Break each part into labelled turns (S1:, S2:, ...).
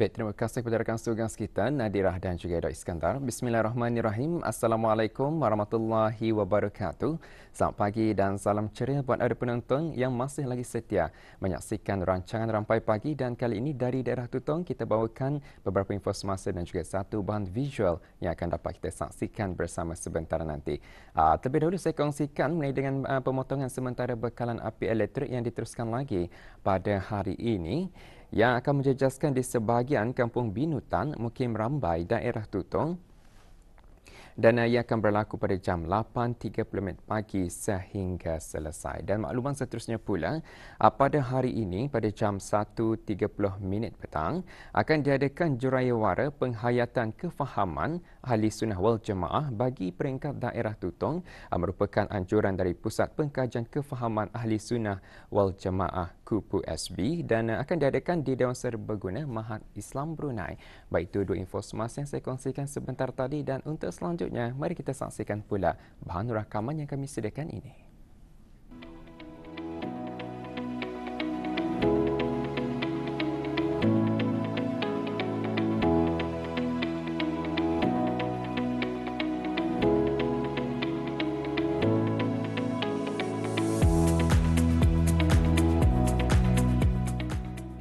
S1: Baik, terima kasih kepada rakan tugas kita, Nadirah dan juga Dok Iskandar. Bismillahirrahmanirrahim. Assalamualaikum warahmatullahi wabarakatuh. Selamat pagi dan salam ceria buat anda penonton yang masih lagi setia menyaksikan rancangan Rampai Pagi, dan kali ini dari daerah Tutong kita bawakan beberapa info semasa dan juga satu bahan visual yang akan dapat kita saksikan bersama sebentar nanti. Terlebih dahulu saya kongsikan mengenai dengan pemotongan sementara bekalan api elektrik yang diteruskan lagi pada hari ini, yang akan menjejaskan di sebahagian Kampung Binutan, Mukim Rambai, daerah Tutong. Dan ia akan berlaku pada jam 8.30 pagi sehingga selesai. Dan makluman seterusnya pula, pada hari ini pada jam 1.30 petang akan diadakan jurayawara penghayatan kefahaman Ahli Sunnah wal Jemaah bagi peringkat daerah Tutong, merupakan anjuran dari Pusat Pengkajian Kefahaman Ahli Sunnah wal Jemaah Kupu SB, dan akan diadakan di Dewan Serbaguna Mahat Islam Brunei. Baik, itu dua info semasa yang saya kongsikan sebentar tadi, dan untuk selanjutnya mari kita saksikan pula bahan rakaman yang kami sediakan ini.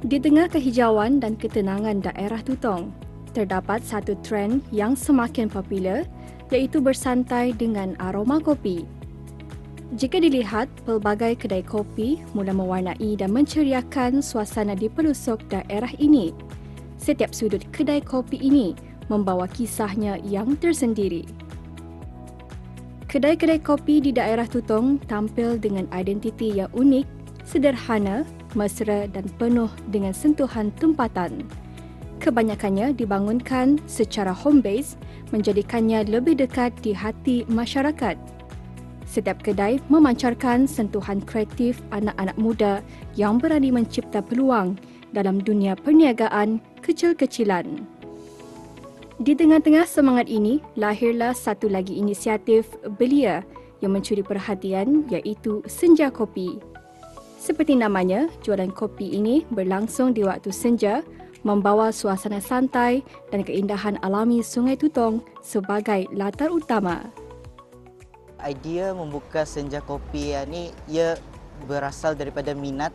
S2: Di tengah kehijauan dan ketenangan daerah Tutong, terdapat satu trend yang semakin popular, iaitu bersantai dengan aroma kopi. Jika dilihat, pelbagai kedai kopi mula mewarnai dan menceriakan suasana di pelusuk daerah ini. Setiap sudut kedai kopi ini membawa kisahnya yang tersendiri. Kedai-kedai kopi di daerah Tutong tampil dengan identiti yang unik, sederhana, mesra dan penuh dengan sentuhan tempatan. Kebanyakannya dibangunkan secara home base, menjadikannya lebih dekat di hati masyarakat. Setiap kedai memancarkan sentuhan kreatif anak-anak muda yang berani mencipta peluang dalam dunia perniagaan kecil-kecilan. Di tengah-tengah semangat ini, lahirlah satu lagi inisiatif belia yang mencuri perhatian, iaitu Senja Kopi. Seperti namanya, jualan kopi ini berlangsung di waktu senja, membawa suasana santai dan keindahan alami Sungai Tutong sebagai latar utama.
S3: Idea membuka Senja Kopi ini ia berasal daripada minat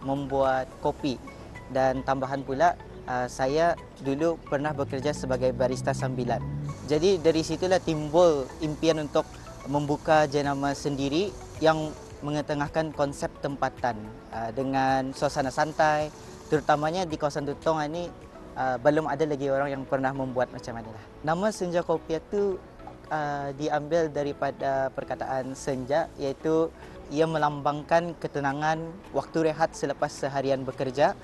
S3: membuat kopi, dan tambahan pula saya dulu pernah bekerja sebagai barista sambilan. Jadi dari situlah timbul impian untuk membuka jenama sendiri yang mengetengahkan konsep tempatan dengan suasana santai, terutamanya di kawasan Tutong ini belum ada lagi orang yang pernah membuat macam inilah. Nama Senja Kopi itu diambil daripada perkataan senja, iaitu ia melambangkan ketenangan waktu rehat selepas seharian bekerja,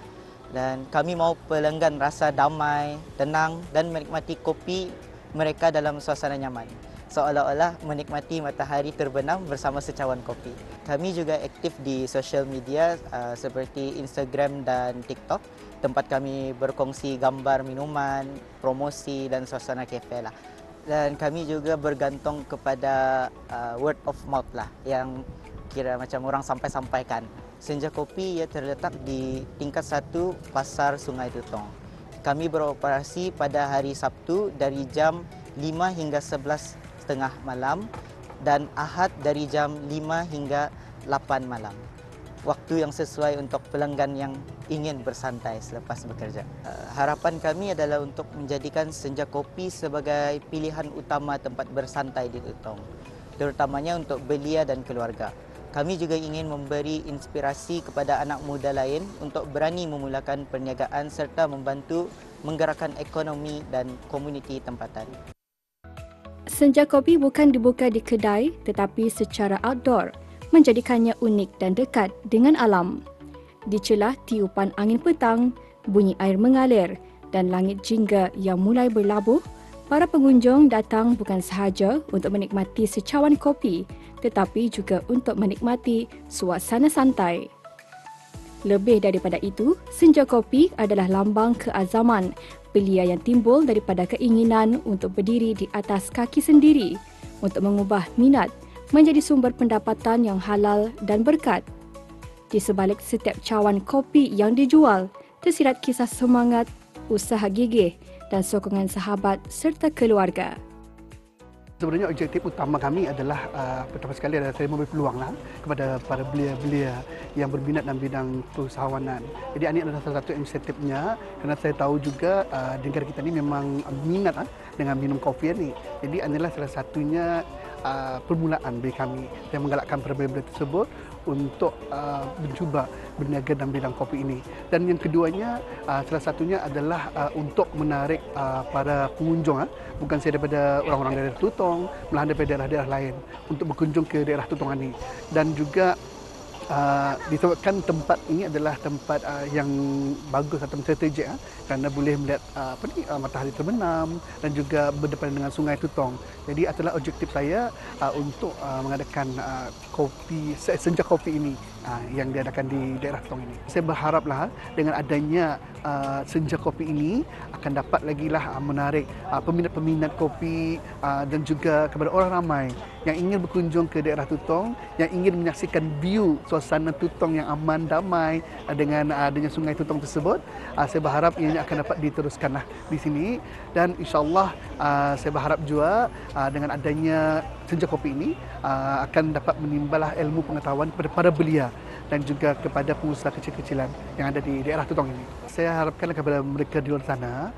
S3: dan kami mahu pelanggan rasa damai, tenang dan menikmati kopi mereka dalam suasana nyaman, seolah-olah menikmati matahari terbenam bersama secawan kopi. Kami juga aktif di social media seperti Instagram dan TikTok, tempat kami berkongsi gambar minuman, promosi dan suasana kafe lah. Dan kami juga bergantung kepada word of mouth lah, yang kira macam orang sampai-sampaikan. Senja Kopi ia terletak di tingkat 1 Pasar Sungai Tutong. Kami beroperasi pada hari Sabtu dari jam 5 hingga 11:30 malam dan Ahad dari jam 5 hingga 8 malam. Waktu yang sesuai untuk pelanggan yang ingin bersantai selepas bekerja. Harapan kami adalah untuk menjadikan Senja Kopi sebagai pilihan utama tempat bersantai di Tutong, terutamanya untuk belia dan keluarga. Kami juga ingin memberi inspirasi kepada anak muda lain untuk berani memulakan perniagaan serta membantu menggerakkan ekonomi dan komuniti tempatan.
S2: Senja Kopi bukan dibuka di kedai tetapi secara outdoor, menjadikannya unik dan dekat dengan alam. Di celah tiupan angin petang, bunyi air mengalir dan langit jingga yang mulai berlabuh, para pengunjung datang bukan sahaja untuk menikmati secawan kopi tetapi juga untuk menikmati suasana santai. Lebih daripada itu, Senja Kopi adalah lambang keazaman belia yang timbul daripada keinginan untuk berdiri di atas kaki sendiri, untuk mengubah minat menjadi sumber pendapatan yang halal dan berkat. Di sebalik setiap cawan kopi yang dijual, tersirat kisah semangat, usaha gigih dan sokongan sahabat serta keluarga.
S4: Sebenarnya objektif utama kami adalah pertama sekali adalah saya memberi peluanglah kepada para belia-belia yang berminat dalam bidang perusahawanan. Jadi ini adalah salah satu inisiatifnya kerana saya tahu juga di negara kita ini memang minat dengan minum kopi ini. Jadi inilah salah satunya permulaan bagi kami. Saya menggalakkan para belia-belia tersebut untuk mencuba berniaga dalam bidang kopi ini. Dan yang keduanya, salah satunya adalah untuk menarik para pengunjung, bukan saja daripada orang-orang daerah Tutong, melainkan daripada daerah-daerah lain untuk berkunjung ke daerah Tutong ini. Dan juga disebabkan tempat ini adalah tempat yang bagus atau strategik kerana boleh melihat matahari terbenam dan juga berdepan dengan Sungai Tutong. Jadi adalah objektif saya untuk mengadakan senja kopi ini yang diadakan di daerah Tutong ini. Saya berharaplah dengan adanya senja kopi ini akan dapat lagi menarik peminat-peminat kopi dan juga kepada orang ramai yang ingin berkunjung ke daerah Tutong, yang ingin menyaksikan view suasana Tutong yang aman, damai dengan adanya Sungai Tutong tersebut. Saya berharap ianya akan dapat diteruskanlah di sini dan insya-Allah saya berharap juga dengan adanya senja kopi ini akan dapat menimbalah ilmu pengetahuan kepada para belia dan juga kepada pengusaha kecil-kecilan yang ada di daerah Tutong ini. Saya harapkan kepada mereka di luar sana,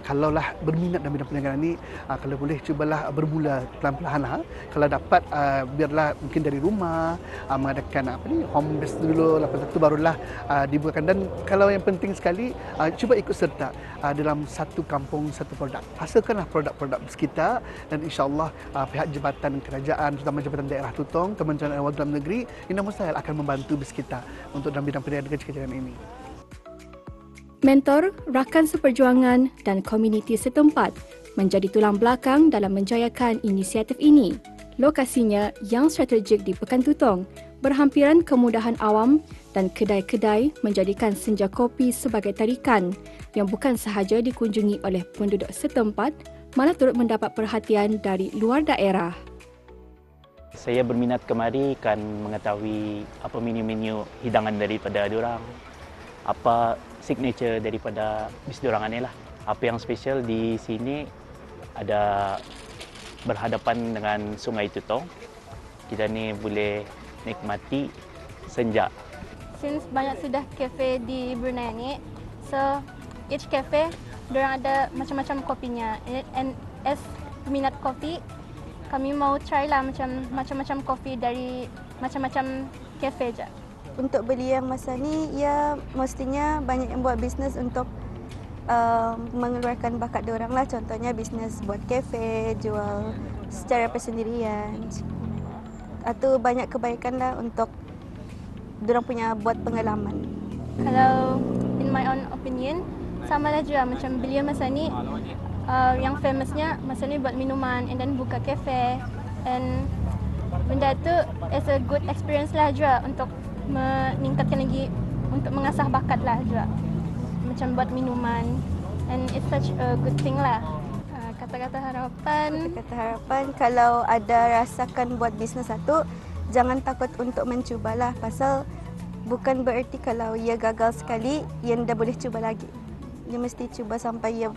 S4: kalaulah berminat dalam bidang perniagaan ini, kalau boleh cubalah bermula pelan-pelan. Kalau dapat, biarlah mungkin dari rumah, mengadakan home base dulu, lepas itu barulah dibuatkan. Dan kalau yang penting sekali, cuba ikut serta dalam satu kampung, satu produk. Hasilkanlah produk-produk sekitar dan insya-Allah pihak jabatan kerajaan, terutama jabatan daerah Tutong, Kementerian Awal Dalam Negeri, Indah Mustahil akan membantu kita untuk dalam bidang perniagaan kecil-kecilan ini.
S2: Mentor, rakan seperjuangan dan komuniti setempat menjadi tulang belakang dalam menjayakan inisiatif ini. Lokasinya yang strategik di Pekan Tutong, berhampiran kemudahan awam dan kedai-kedai menjadikan senja kopi sebagai tarikan yang bukan sahaja dikunjungi oleh penduduk setempat, malah turut mendapat perhatian dari luar daerah.
S5: Saya berminat kemari kan mengetahui apa menu-menu hidangan daripada diorang, apa signature daripada bis diorang ni lah. Apa yang special di sini ada berhadapan dengan Sungai Tutong. Kita ni boleh nikmati senja.
S6: Since banyak sudah kafe di Brunei ni, so each cafe diorang ada macam-macam kopinya. And as peminat kopi, kami mau try lah macam-macam kopi dari macam-macam kafe je.
S7: Untuk belia masa ni, ya mestinya banyak yang buat bisnes untuk mengeluarkan bakat diorang lah. Contohnya bisnes buat kafe, jual secara persendirian. Atau banyak kebaikan lah untuk diorang punya buat pengalaman.
S6: Kalau in my own opinion, sama lah juga macam belia masa ni. Yang famousnya masa ni buat minuman and then buka kafe, and benda tu as a good experience lah juga untuk meningkatkan lagi, untuk mengasah bakat lah juga macam buat minuman, and it's such a good thing lah. Kata-kata harapan kalau ada rasakan buat bisnes satu, jangan takut untuk mencubalah, pasal bukan bererti kalau ia gagal sekali ia dah boleh cuba lagi. Dia mesti cuba sampai ia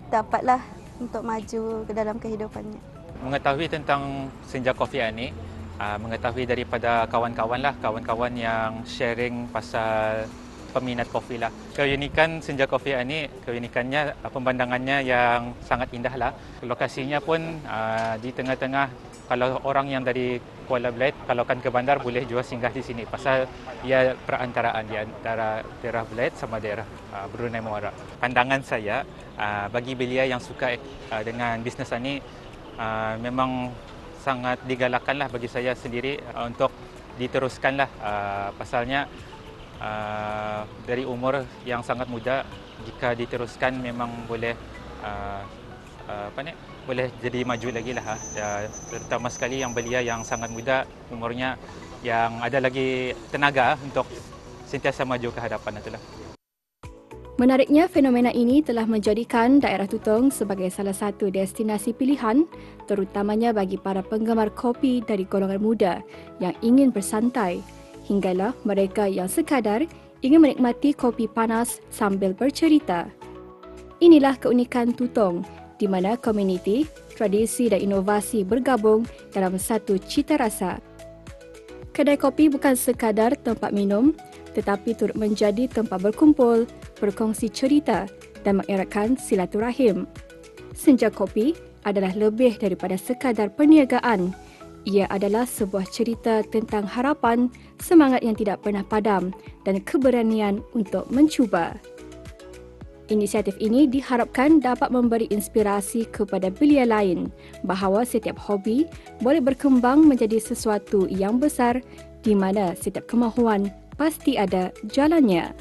S6: dapatlah untuk maju ke dalam kehidupannya.
S8: Mengetahui tentang senja kopi ini, mengetahui daripada kawan-kawan yang sharing pasal peminat kopi lah. Keunikan senja kopi ini, keunikannya pemandangannya yang sangat indah lah. Lokasinya pun di tengah-tengah. Kalau orang yang dari Kuala Belait, kalau kan ke bandar boleh juga singgah di sini. Pasal ia perantaraan di antara daerah Belait sama daerah Brunei Muara. Pandangan saya bagi belia yang suka dengan bisnes ini memang sangat digalakkan lah bagi saya sendiri untuk diteruskan lah. Pasalnya dari umur yang sangat muda, jika diteruskan memang boleh boleh jadi maju lagi lah. Terutama sekali yang belia yang sangat muda umurnya, yang ada lagi tenaga untuk sentiasa maju ke hadapan itulah.
S2: Menariknya, fenomena ini telah menjadikan daerah Tutong sebagai salah satu destinasi pilihan, terutamanya bagi para penggemar kopi dari golongan muda yang ingin bersantai, hinggalah mereka yang sekadar ingin menikmati kopi panas sambil bercerita. Inilah keunikan Tutong, di mana komuniti, tradisi dan inovasi bergabung dalam satu cita rasa. Kedai kopi bukan sekadar tempat minum, tetapi turut menjadi tempat berkumpul, berkongsi cerita dan mengeratkan silaturahim. Senja Kopi adalah lebih daripada sekadar perniagaan. Ia adalah sebuah cerita tentang harapan, semangat yang tidak pernah padam dan keberanian untuk mencuba. Inisiatif ini diharapkan dapat memberi inspirasi kepada belia lain bahawa setiap hobi boleh berkembang menjadi sesuatu yang besar di mana setiap kemahuan pasti ada jalannya.